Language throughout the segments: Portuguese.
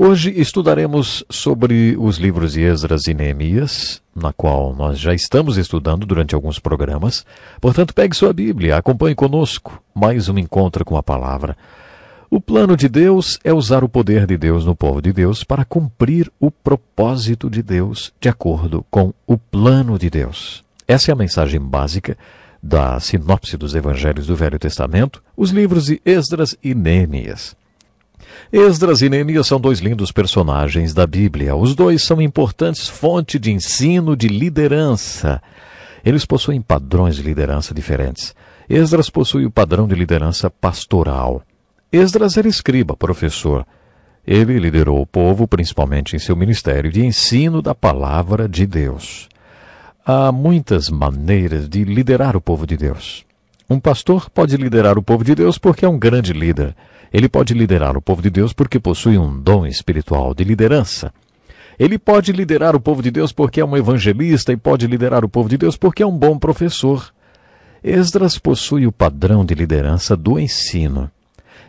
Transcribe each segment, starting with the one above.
Hoje estudaremos sobre os livros de Esdras e Neemias, na qual nós já estamos estudando durante alguns programas. Portanto, pegue sua Bíblia, acompanhe conosco mais um encontro com a palavra. O plano de Deus é usar o poder de Deus no povo de Deus para cumprir o propósito de Deus de acordo com o plano de Deus. Essa é a mensagem básica da sinopse dos evangelhos do Velho Testamento, os livros de Esdras e Neemias. Esdras e Neemias são dois lindos personagens da Bíblia. Os dois são importantes fontes de ensino de liderança. Eles possuem padrões de liderança diferentes. Esdras possui o padrão de liderança pastoral. Esdras era escriba, professor. Ele liderou o povo, principalmente em seu ministério de ensino da palavra de Deus. Há muitas maneiras de liderar o povo de Deus. Um pastor pode liderar o povo de Deus porque é um grande líder. Ele pode liderar o povo de Deus porque possui um dom espiritual de liderança. Ele pode liderar o povo de Deus porque é um evangelista e pode liderar o povo de Deus porque é um bom professor. Esdras possui o padrão de liderança do ensino.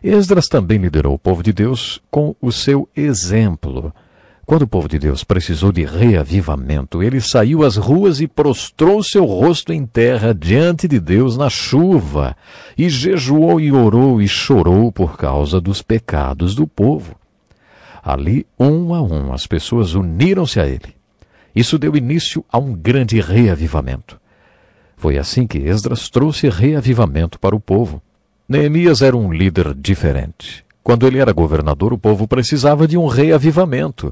Esdras também liderou o povo de Deus com o seu exemplo. Quando o povo de Deus precisou de reavivamento, ele saiu às ruas e prostrou seu rosto em terra diante de Deus na chuva, e jejuou e orou e chorou por causa dos pecados do povo. Ali, um a um, as pessoas uniram-se a ele. Isso deu início a um grande reavivamento. Foi assim que Esdras trouxe reavivamento para o povo. Neemias era um líder diferente. Quando ele era governador, o povo precisava de um reavivamento.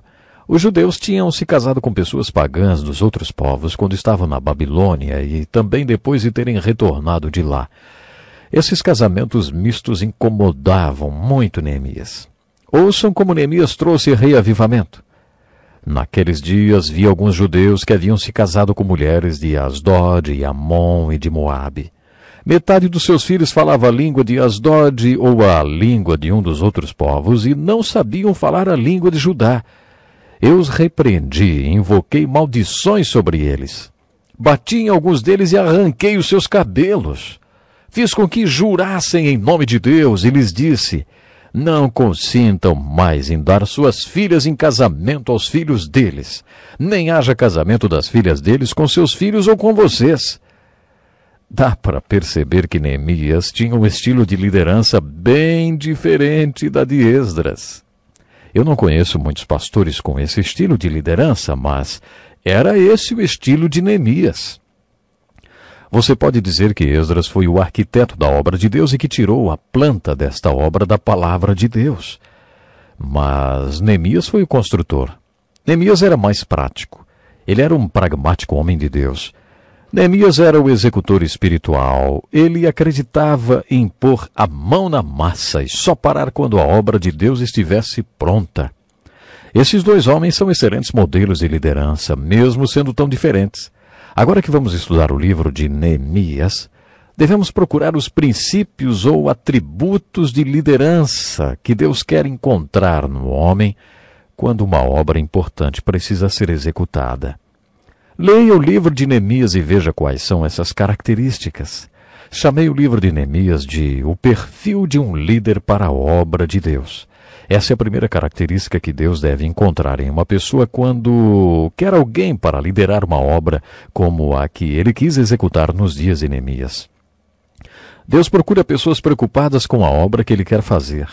Os judeus tinham se casado com pessoas pagãs dos outros povos quando estavam na Babilônia e também depois de terem retornado de lá. Esses casamentos mistos incomodavam muito Neemias. Ouçam como Neemias trouxe reavivamento. Naqueles dias vi alguns judeus que haviam se casado com mulheres de Asdod, e Amon e de Moabe. Metade dos seus filhos falava a língua de Asdod ou a língua de um dos outros povos e não sabiam falar a língua de Judá. Eu os repreendi e invoquei maldições sobre eles. Bati em alguns deles e arranquei os seus cabelos. Fiz com que jurassem em nome de Deus e lhes disse: não consintam mais em dar suas filhas em casamento aos filhos deles, nem haja casamento das filhas deles com seus filhos ou com vocês. Dá para perceber que Neemias tinha um estilo de liderança bem diferente da de Esdras. Eu não conheço muitos pastores com esse estilo de liderança, mas era esse o estilo de Neemias. Você pode dizer que Esdras foi o arquiteto da obra de Deus e que tirou a planta desta obra da palavra de Deus. Mas Neemias foi o construtor. Neemias era mais prático. Ele era um pragmático homem de Deus. Neemias era o executor espiritual. Ele acreditava em pôr a mão na massa e só parar quando a obra de Deus estivesse pronta. Esses dois homens são excelentes modelos de liderança, mesmo sendo tão diferentes. Agora que vamos estudar o livro de Neemias, devemos procurar os princípios ou atributos de liderança que Deus quer encontrar no homem quando uma obra importante precisa ser executada. Leia o livro de Neemias e veja quais são essas características. Chamei o livro de Neemias de O Perfil de um Líder para a Obra de Deus. Essa é a primeira característica que Deus deve encontrar em uma pessoa quando quer alguém para liderar uma obra como a que ele quis executar nos dias de Neemias. Deus procura pessoas preocupadas com a obra que ele quer fazer.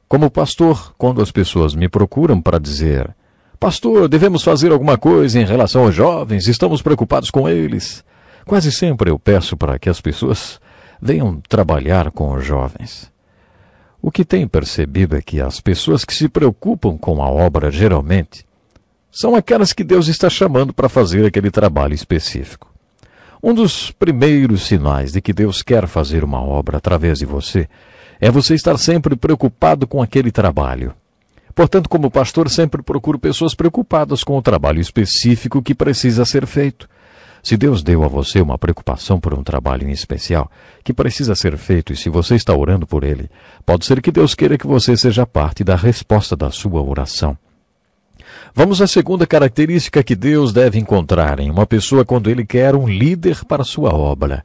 Como pastor, quando as pessoas me procuram para dizer: pastor, devemos fazer alguma coisa em relação aos jovens, estamos preocupados com eles. Quase sempre eu peço para que as pessoas venham trabalhar com os jovens. O que tenho percebido é que as pessoas que se preocupam com a obra, geralmente, são aquelas que Deus está chamando para fazer aquele trabalho específico. Um dos primeiros sinais de que Deus quer fazer uma obra através de você é você estar sempre preocupado com aquele trabalho. Portanto, como pastor, sempre procuro pessoas preocupadas com o trabalho específico que precisa ser feito. Se Deus deu a você uma preocupação por um trabalho em especial que precisa ser feito e se você está orando por ele, pode ser que Deus queira que você seja parte da resposta da sua oração. Vamos à segunda característica que Deus deve encontrar em uma pessoa quando Ele quer um líder para a sua obra.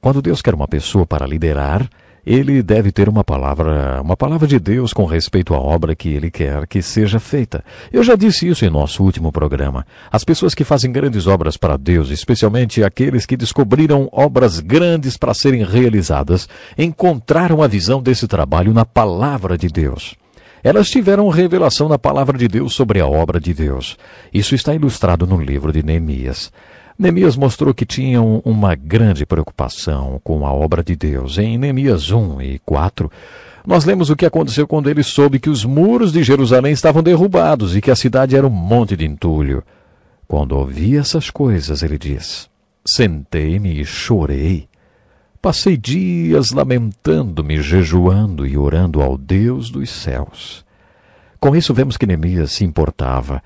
Quando Deus quer uma pessoa para liderar, ele deve ter uma palavra de Deus com respeito à obra que ele quer que seja feita. Eu já disse isso em nosso último programa. As pessoas que fazem grandes obras para Deus, especialmente aqueles que descobriram obras grandes para serem realizadas, encontraram a visão desse trabalho na palavra de Deus. Elas tiveram revelação na palavra de Deus sobre a obra de Deus. Isso está ilustrado no livro de Neemias. Neemias mostrou que tinham uma grande preocupação com a obra de Deus. Em Neemias 1 e 4, nós lemos o que aconteceu quando ele soube que os muros de Jerusalém estavam derrubados e que a cidade era um monte de entulho. Quando ouvi essas coisas, ele diz: sentei-me e chorei. Passei dias lamentando-me, jejuando e orando ao Deus dos céus. Com isso vemos que Neemias se importava.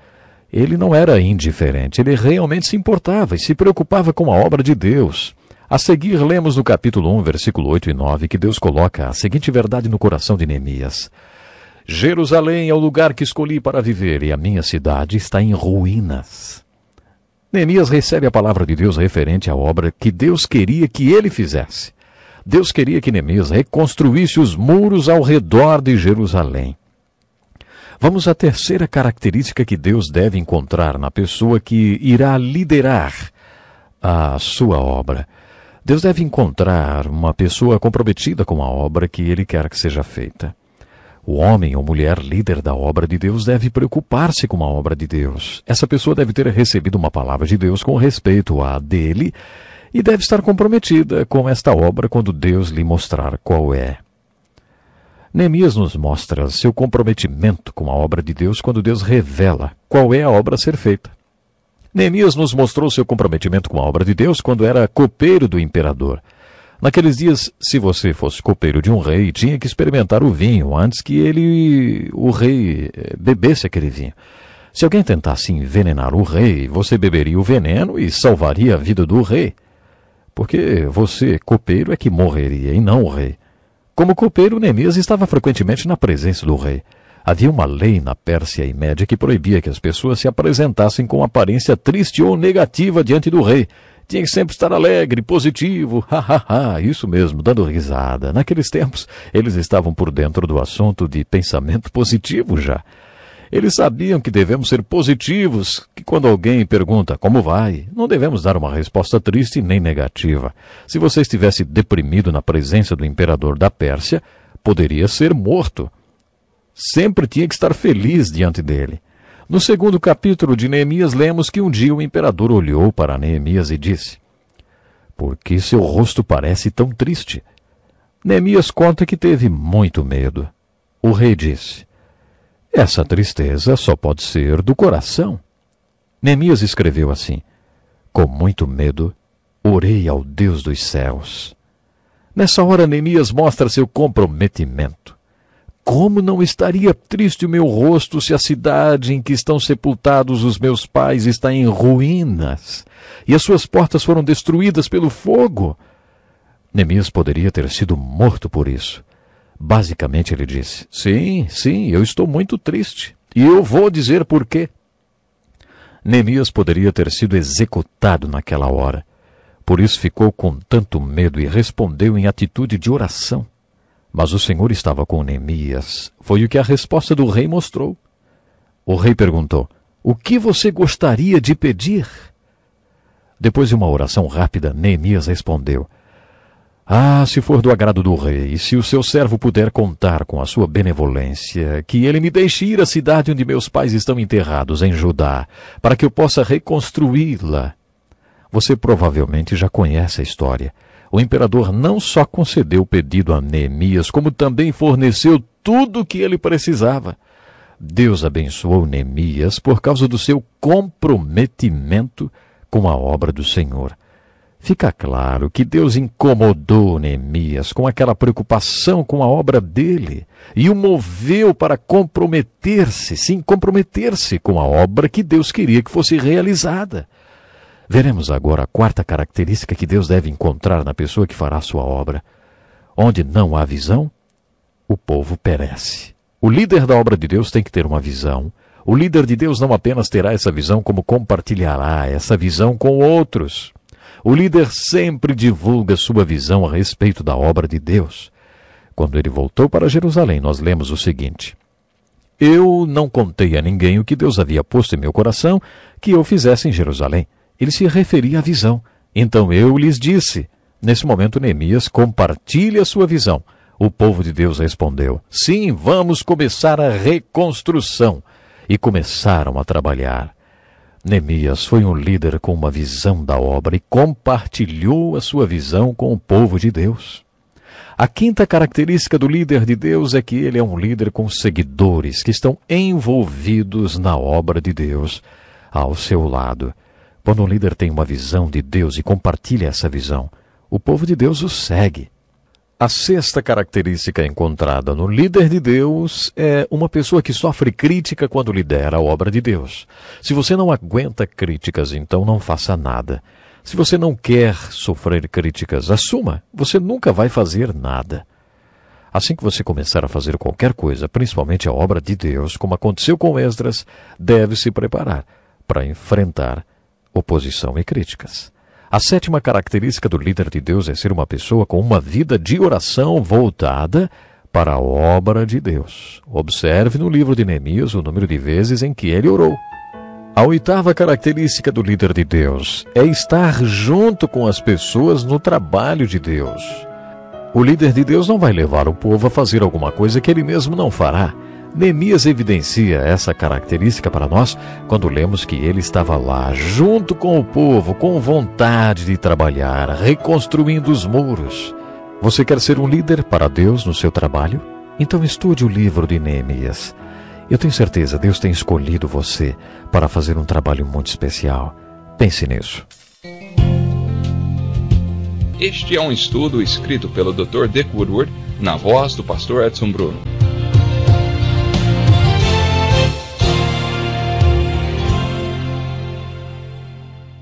Ele não era indiferente, ele realmente se importava e se preocupava com a obra de Deus. A seguir, lemos no capítulo 1, versículo 8 e 9, que Deus coloca a seguinte verdade no coração de Neemias: Jerusalém é o lugar que escolhi para viver e a minha cidade está em ruínas. Neemias recebe a palavra de Deus referente à obra que Deus queria que ele fizesse. Deus queria que Neemias reconstruísse os muros ao redor de Jerusalém. Vamos à terceira característica que Deus deve encontrar na pessoa que irá liderar a sua obra. Deus deve encontrar uma pessoa comprometida com a obra que ele quer que seja feita. O homem ou mulher líder da obra de Deus deve preocupar-se com a obra de Deus. Essa pessoa deve ter recebido uma palavra de Deus com respeito à dele e deve estar comprometida com esta obra quando Deus lhe mostrar qual é. Neemias nos mostra seu comprometimento com a obra de Deus quando Deus revela qual é a obra a ser feita. Neemias nos mostrou seu comprometimento com a obra de Deus quando era copeiro do imperador. Naqueles dias, se você fosse copeiro de um rei, tinha que experimentar o vinho antes que o rei, bebesse aquele vinho. Se alguém tentasse envenenar o rei, você beberia o veneno e salvaria a vida do rei. Porque você, copeiro, é que morreria e não o rei. Como copeiro, Neemias estava frequentemente na presença do rei. Havia uma lei na Pérsia e Média que proibia que as pessoas se apresentassem com aparência triste ou negativa diante do rei. Tinha que sempre estar alegre, positivo, isso mesmo, dando risada. Naqueles tempos, eles estavam por dentro do assunto de pensamento positivo já. Eles sabiam que devemos ser positivos, que quando alguém pergunta como vai, não devemos dar uma resposta triste nem negativa. Se você estivesse deprimido na presença do imperador da Pérsia, poderia ser morto. Sempre tinha que estar feliz diante dele. No segundo capítulo de Neemias, lemos que um dia o imperador olhou para Neemias e disse: "Por que seu rosto parece tão triste?" Neemias conta que teve muito medo. O rei disse: "Essa tristeza só pode ser do coração." Neemias escreveu assim: "Com muito medo, orei ao Deus dos céus." Nessa hora, Neemias mostra seu comprometimento. Como não estaria triste o meu rosto se a cidade em que estão sepultados os meus pais está em ruínas e as suas portas foram destruídas pelo fogo? Neemias poderia ter sido morto por isso. Basicamente ele disse: sim, eu estou muito triste e eu vou dizer por quê. Neemias poderia ter sido executado naquela hora. Por isso ficou com tanto medo e respondeu em atitude de oração. Mas o Senhor estava com Neemias. Foi o que a resposta do rei mostrou. O rei perguntou: "O que você gostaria de pedir?" Depois de uma oração rápida, Neemias respondeu: "Se for do agrado do rei, e se o seu servo puder contar com a sua benevolência, que ele me deixe ir à cidade onde meus pais estão enterrados, em Judá, para que eu possa reconstruí-la." Você provavelmente já conhece a história. O imperador não só concedeu o pedido a Neemias, como também forneceu tudo o que ele precisava. Deus abençoou Neemias por causa do seu comprometimento com a obra do Senhor. Fica claro que Deus incomodou Neemias com aquela preocupação com a obra dele e o moveu para comprometer-se com a obra que Deus queria que fosse realizada. Veremos agora a quarta característica que Deus deve encontrar na pessoa que fará sua obra. Onde não há visão, o povo perece. O líder da obra de Deus tem que ter uma visão. O líder de Deus não apenas terá essa visão, como compartilhará essa visão com outros. O líder sempre divulga sua visão a respeito da obra de Deus. Quando ele voltou para Jerusalém, nós lemos o seguinte: Eu não contei a ninguém o que Deus havia posto em meu coração que eu fizesse em Jerusalém. Ele se referia à visão. Então eu lhes disse. Nesse momento, Neemias compartilha a sua visão. O povo de Deus respondeu: Sim, vamos começar a reconstrução. E começaram a trabalhar. Neemias foi um líder com uma visão da obra e compartilhou a sua visão com o povo de Deus. A quinta característica do líder de Deus é que ele é um líder com seguidores que estão envolvidos na obra de Deus ao seu lado. Quando um líder tem uma visão de Deus e compartilha essa visão, o povo de Deus o segue. A sexta característica encontrada no líder de Deus é uma pessoa que sofre crítica quando lidera a obra de Deus. Se você não aguenta críticas, então não faça nada. Se você não quer sofrer críticas, assuma. Você nunca vai fazer nada. Assim que você começar a fazer qualquer coisa, principalmente a obra de Deus, como aconteceu com Esdras, deve se preparar para enfrentar oposição e críticas. A sétima característica do líder de Deus é ser uma pessoa com uma vida de oração voltada para a obra de Deus. Observe no livro de Neemias o número de vezes em que ele orou. A oitava característica do líder de Deus é estar junto com as pessoas no trabalho de Deus. O líder de Deus não vai levar o povo a fazer alguma coisa que ele mesmo não fará. Neemias evidencia essa característica para nós quando lemos que ele estava lá, junto com o povo, com vontade de trabalhar, reconstruindo os muros. Você quer ser um líder para Deus no seu trabalho? Então estude o livro de Neemias. Eu tenho certeza, Deus tem escolhido você para fazer um trabalho muito especial. Pense nisso. Este é um estudo escrito pelo Dr. Dick Woodward, na voz do pastor Edson Bruno.